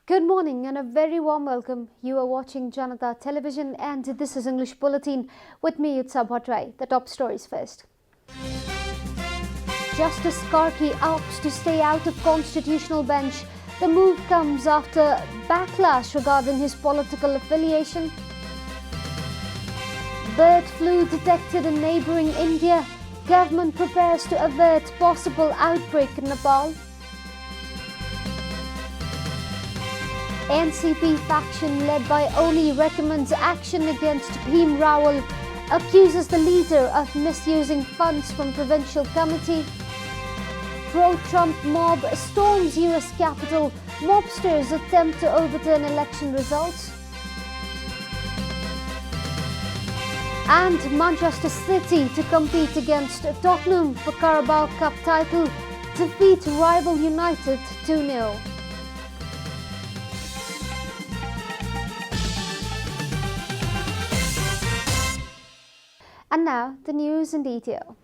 Good morning and a very warm welcome. You are watching Janata Television and this is English Bulletin with me, Utsa Bhattrai. The top stories first. Justice Karki opts to stay out of constitutional bench. The move comes after backlash regarding his political affiliation. Bird flu detected in neighbouring India. Government prepares to avert possible outbreak in Nepal. NCP faction led by Oli recommends action against Bhim Rawal, accuses the leader of misusing funds from provincial committee. Pro-Trump mob storms US Capitol, mobsters attempt to overturn election results. And Manchester City to compete against Tottenham for Carabao Cup title, defeat rival United 2-0. And now, the news in detail.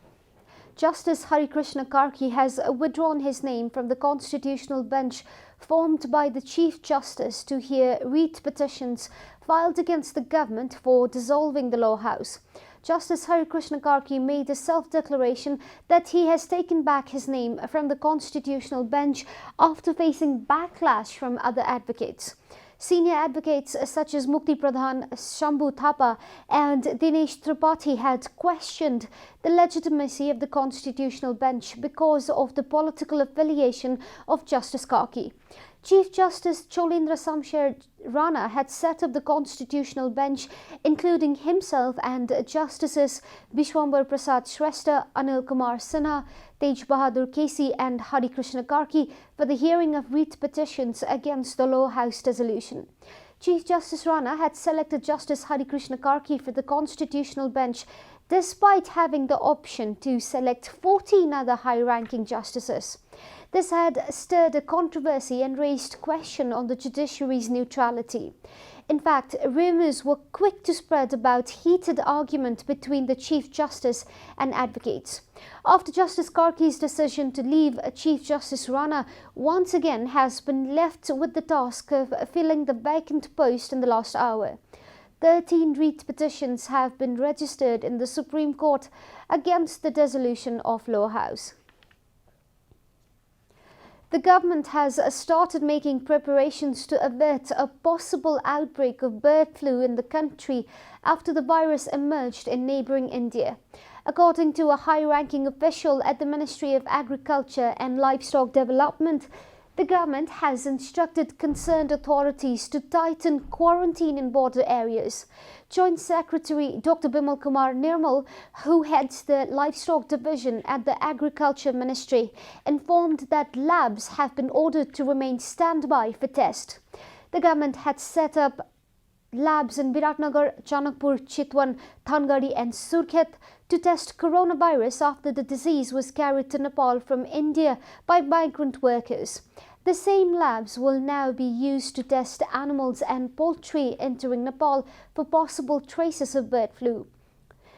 Justice Harikrishna Karki has withdrawn his name from the constitutional bench formed by the Chief Justice to hear writ petitions filed against the government for dissolving the Law House. Justice Harikrishna Karki made a self-declaration that he has taken back his name from the constitutional bench after facing backlash from other advocates. Senior advocates such as Mukti Pradhan, Shambhu Thapa and Dinesh Tripathi had questioned the legitimacy of the constitutional bench because of the political affiliation of Justice Karki. Chief Justice Cholendra Samsher Rana had set up the constitutional bench, including himself and Justices Bishwambar Prasad Shrestha, Anil Kumar Sinha, Tej Bahadur Kesi and Hari Krishna Karki for the hearing of writ petitions against the Law House dissolution. Chief Justice Rana had selected Justice Hari Krishna Karki for the constitutional bench despite having the option to select 14 other high-ranking justices. This had stirred a controversy and raised question on the judiciary's neutrality. In fact, rumours were quick to spread about heated argument between the Chief Justice and advocates. After Justice Karki's decision to leave, Chief Justice Rana once again has been left with the task of filling the vacant post in the last hour. 13 writ petitions have been registered in the Supreme Court against the dissolution of Law House. The government has started making preparations to avert a possible outbreak of bird flu in the country after the virus emerged in neighbouring India. According to a high-ranking official at the Ministry of Agriculture and Livestock Development, the government has instructed concerned authorities to tighten quarantine in border areas. Joint Secretary Dr. Bimal Kumar Nirmal, who heads the Livestock Division at the Agriculture Ministry, informed that labs have been ordered to remain standby for tests. The government had set up labs in Biratnagar, Chanakpur, Chitwan, Thangadi and Surkhet to test coronavirus after the disease was carried to Nepal from India by migrant workers. The same labs will now be used to test animals and poultry entering Nepal for possible traces of bird flu.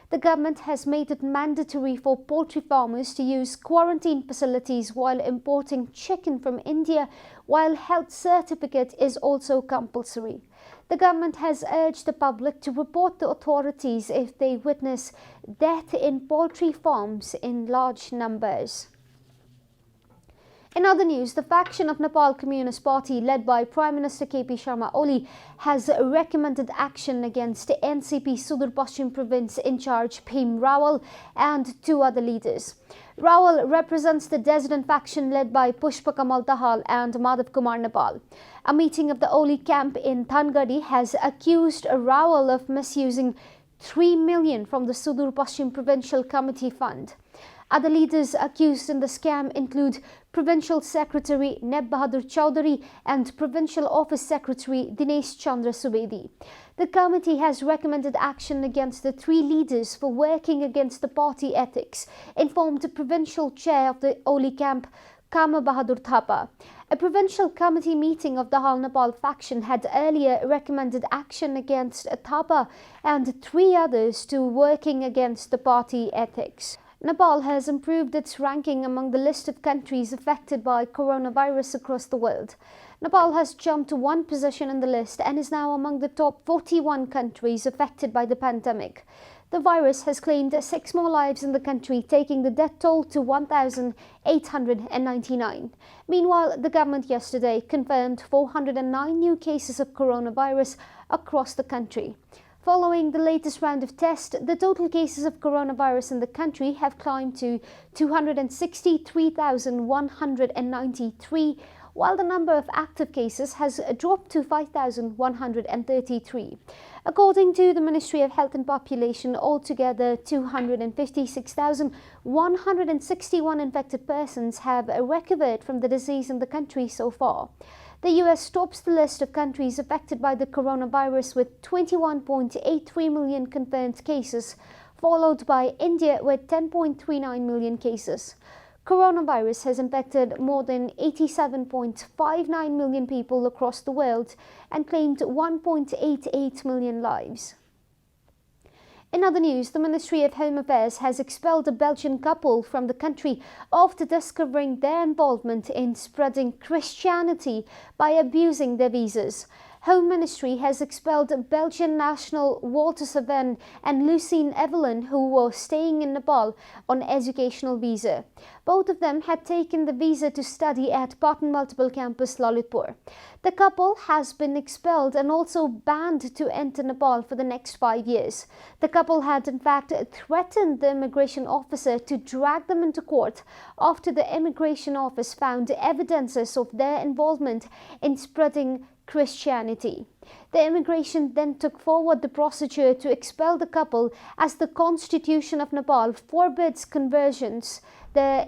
The government has made it mandatory for poultry farmers to use quarantine facilities while importing chicken from India, while health certificate is also compulsory. The government has urged the public to report to authorities if they witness death in poultry farms in large numbers. In other news, the faction of Nepal Communist Party led by Prime Minister KP Sharma Oli has recommended action against NCP Sudur Paschim Province in charge Bhim Rawal and 2 other leaders. Rawal represents the dissident faction led by Pushpa Kamal Dahal and Madhav Kumar Nepal. A meeting of the Oli camp in Thangadi has accused Rawal of misusing 3 million from the Sudur Paschim Provincial Committee Fund. Other leaders accused in the scam include Provincial Secretary Neb Bahadur Chowdhury and Provincial Office Secretary Dinesh Chandra Subedi. The committee has recommended action against the 3 leaders for working against the party ethics, informed the Provincial Chair of the Oli camp, Kama Bahadur Thapa. A provincial committee meeting of the Dahal Nepal faction had earlier recommended action against Thapa and 3 others to working against the party ethics. Nepal has improved its ranking among the list of countries affected by coronavirus across the world. Nepal has jumped one position in the list and is now among the top 41 countries affected by the pandemic. The virus has claimed 6 more lives in the country, taking the death toll to 1,899. Meanwhile, the government yesterday confirmed 409 new cases of coronavirus across the country. Following the latest round of tests, the total cases of coronavirus in the country have climbed to 263,193, while the number of active cases has dropped to 5,133. According to the Ministry of Health and Population, altogether 256,161 infected persons have recovered from the disease in the country so far. The US tops the list of countries affected by the coronavirus with 21.83 million confirmed cases, followed by India with 10.39 million cases. Coronavirus has infected more than 87.59 million people across the world and claimed 1.88 million lives. In other news, the Ministry of Home Affairs has expelled a Belgian couple from the country after discovering their involvement in spreading Christianity by abusing their visas. Home Ministry has expelled Belgian national Walter Saven and Lucien Evelyn, who were staying in Nepal on educational visa. Both of them had taken the visa to study at Patna Multiple Campus, Lalitpur. The couple has been expelled and also banned to enter Nepal for the next 5 years. The couple had in fact threatened the immigration officer to drag them into court after the immigration office found evidences of their involvement in spreading Christianity. The immigration then took forward the procedure to expel the couple as the Constitution of Nepal forbids conversions, the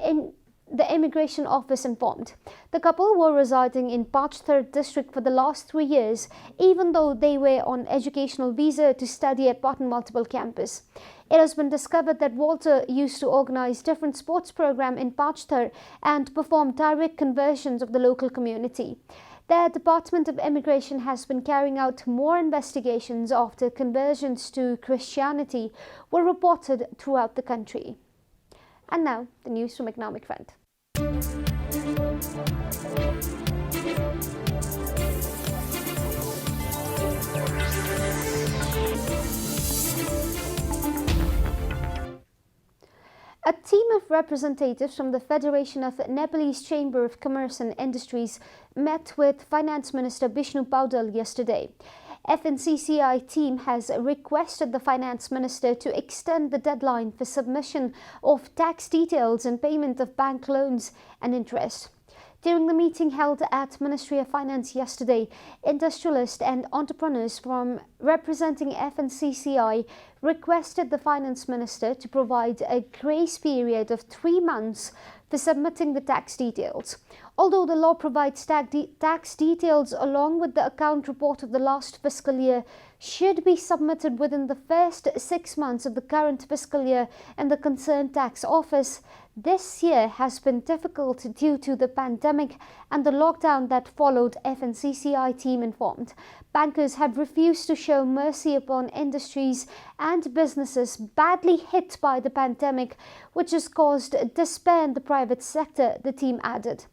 immigration office informed. The couple were residing in Poush district for the last 3 years, even though they were on educational visa to study at Patna Multiple Campus. It has been discovered that Walter used to organize different sports programs in Poush and perform direct conversions of the local community. The Department of Immigration has been carrying out more investigations after conversions to Christianity were reported throughout the country. And now, the news from Economic Front. A team of representatives from the Federation of Nepalese Chamber of Commerce and Industries met with Finance Minister Bishnu Paudel yesterday. FNCCI team has requested the Finance Minister to extend the deadline for submission of tax details and payment of bank loans and interest. During the meeting held at Ministry of Finance yesterday, industrialists and entrepreneurs from representing FNCCI requested the Finance Minister to provide a grace period of 3 months for submitting the tax details. Although the law provides tax details along with the account report of the last fiscal year should be submitted within the first 6 months of the current fiscal year in the concerned tax office, this year has been difficult due to the pandemic and the lockdown that followed, FNCCI team informed. Bankers have refused to show mercy upon industries and businesses badly hit by the pandemic, which has caused despair in the private sector, the team added.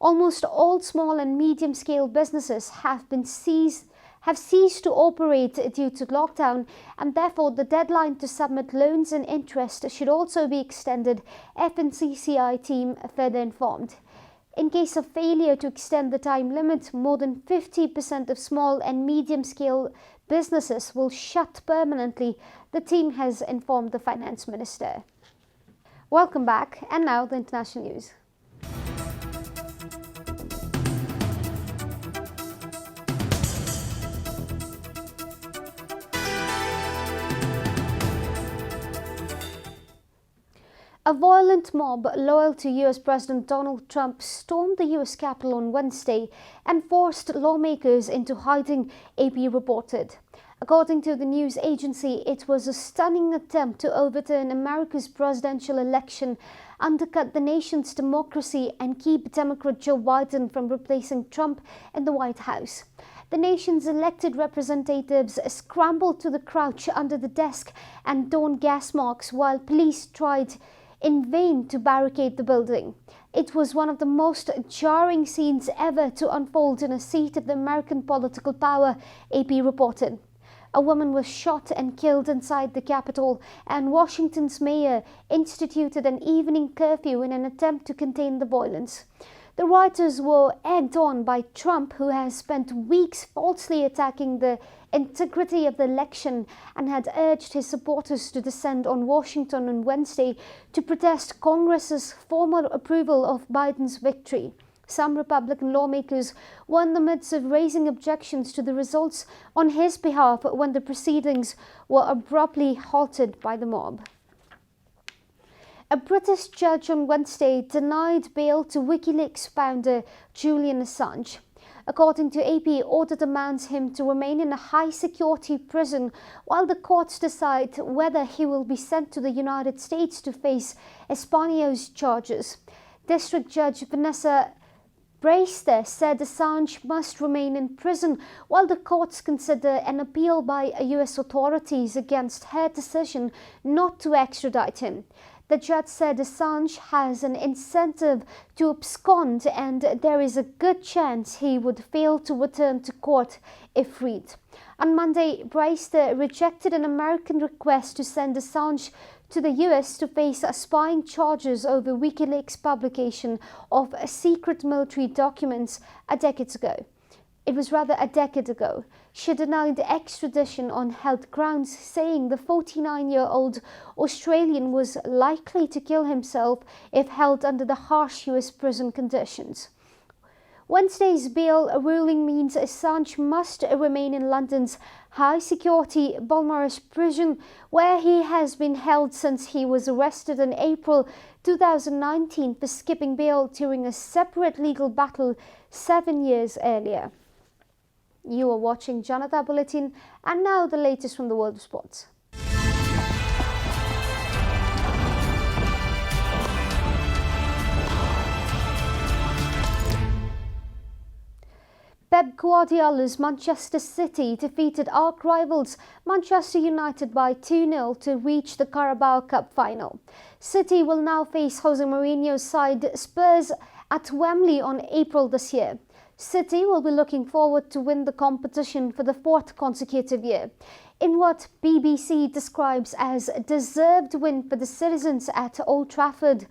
Almost all small and medium-scale businesses have ceased to operate due to lockdown, and therefore the deadline to submit loans and interest should also be extended, FNCCI team further informed. In case of failure to extend the time limit, more than 50% of small and medium-scale businesses will shut permanently, the team has informed the Finance Minister. Welcome back, and now the international news. A violent mob loyal to US President Donald Trump stormed the US Capitol on Wednesday and forced lawmakers into hiding, AP reported. According to the news agency, it was a stunning attempt to overturn America's presidential election, undercut the nation's democracy, and keep Democrat Joe Biden from replacing Trump in the White House. The nation's elected representatives scrambled to the crouch under the desk and donned gas masks while police tried in vain to barricade the building. It was one of the most jarring scenes ever to unfold in a seat of the American political power, AP reported. A woman was shot and killed inside the Capitol, and Washington's mayor instituted an evening curfew in an attempt to contain the violence. The rioters were egged on by Trump, who has spent weeks falsely attacking the integrity of the election and had urged his supporters to descend on Washington on Wednesday to protest Congress's formal approval of Biden's victory. Some Republican lawmakers were in the midst of raising objections to the results on his behalf when the proceedings were abruptly halted by the mob. A British judge on Wednesday denied bail to WikiLeaks founder Julian Assange. According to AP, order demands him to remain in a high-security prison while the courts decide whether he will be sent to the United States to face espionage charges. District Judge Vanessa Brewster said Assange must remain in prison while the courts consider an appeal by US authorities against her decision not to extradite him. The judge said Assange has an incentive to abscond and there is a good chance he would fail to return to court if freed. On Monday, Brewster rejected an American request to send Assange to the US to face spying charges over WikiLeaks' publication of secret military documents a decade ago. She denied extradition on health grounds, saying the 49-year-old Australian was likely to kill himself if held under the harsh US prison conditions. Wednesday's bail ruling means Assange must remain in London's high-security Balmoral prison, where he has been held since he was arrested in April 2019 for skipping bail during a separate legal battle 7 years earlier. You are watching Janata Bulletin, and now the latest from the world of sports. Pep Guardiola's Manchester City defeated arch-rivals Manchester United by 2-0 to reach the Carabao Cup final. City will now face Jose Mourinho's side Spurs at Wembley on April this year. City will be looking forward to win the competition for the fourth consecutive year, in what BBC describes as a deserved win for the citizens at Old Trafford.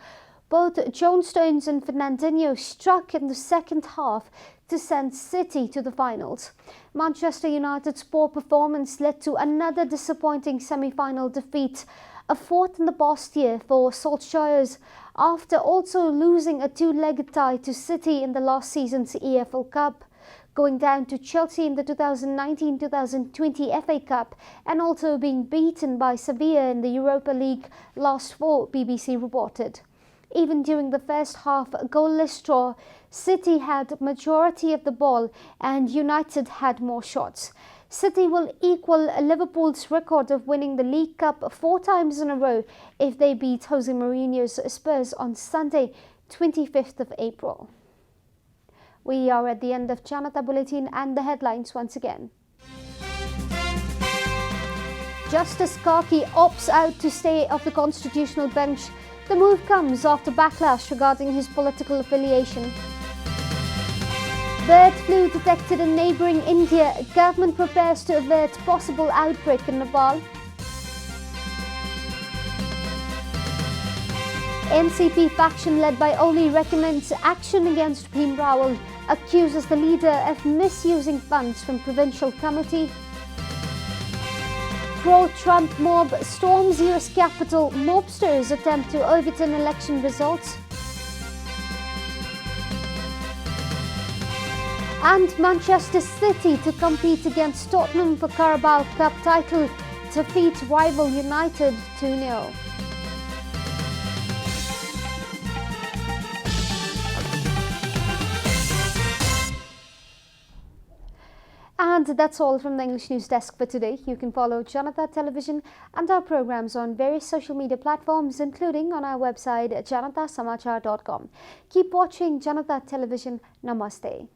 Both John Stones and Fernandinho struck in the second half to send City to the finals. Manchester United's poor performance led to another disappointing semi-final defeat, a fourth in the past year for Solskjaer's, after also losing a two-legged tie to City in the last season's EFL Cup, going down to Chelsea in the 2019-2020 FA Cup, and also being beaten by Sevilla in the Europa League last fall, BBC reported. Even during the first half goalless draw, City had majority of the ball and United had more shots. City will equal Liverpool's record of winning the League Cup 4 times in a row if they beat Jose Mourinho's Spurs on Sunday, 25th of April. We are at the end of Janata Bulletin, and the headlines once again. Justice Karki opts out to stay off the constitutional bench. The move comes after backlash regarding his political affiliation. Bird flu detected in neighbouring India. Government prepares to avert possible outbreak in Nepal. NCP faction led by Oli recommends action against Bhim Rawal, accuses the leader of misusing funds from provincial committee. Pro-Trump mob storms US Capitol. Mobsters attempt to overturn election results. And Manchester City to compete against Tottenham for Carabao Cup title, defeat rival United 2-0. And that's all from the English News Desk for today. You can follow Janata Television and our programs on various social media platforms, including on our website janatasamachar.com. Keep watching Janata Television. Namaste.